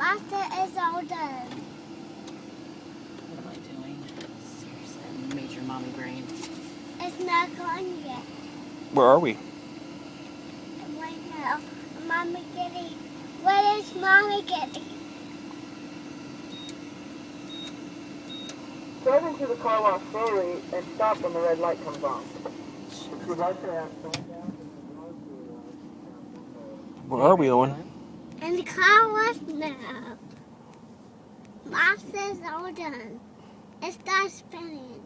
Master is all done. What am I doing? Seriously, I made your mommy brain. It's not gone yet. Where are we? Right now, Mommy Kitty. Where is Mommy Kitty? Drive into the car wash slowly and stop when the red light comes on. If you'd like to ask Where are we, Owen? And the car wash now. Master's all done. It starts spinning.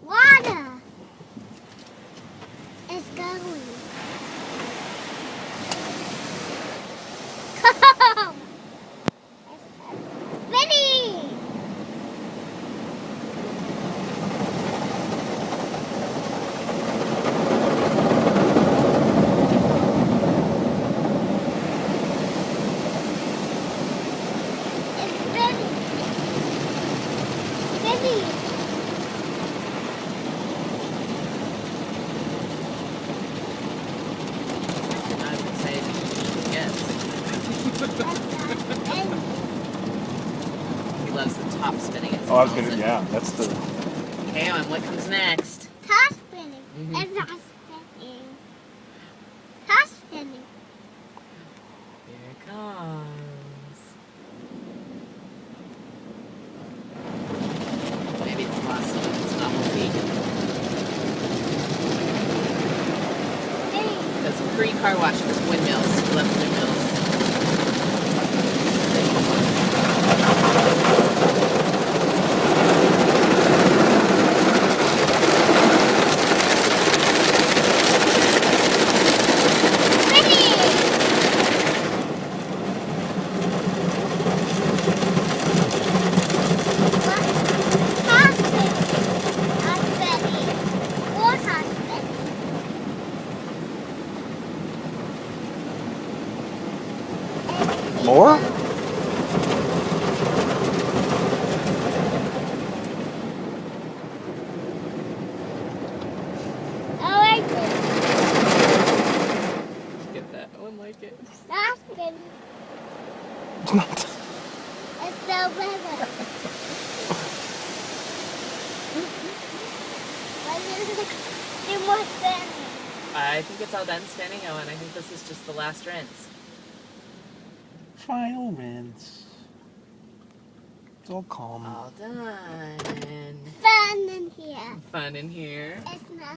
Water! It's going. Spinning! I would say yes. He loves the top spinning. Oh, I was gonna. Yeah, that's the. Okay, Owen, what comes next? Top spinning. It's not spinning. Top spinning. Here it comes. Maybe it's lost some of its novelty. Because pre-car wash was windmills. He loved windmills. More? I like it. Get that? Owen like it. Not spinning. It's the river. Do more spinning. I think it's all done spinning, Owen. I think this is just the last rinse. Final rinse. It's all calm. All done. Fun in here. Fun in here. It's not.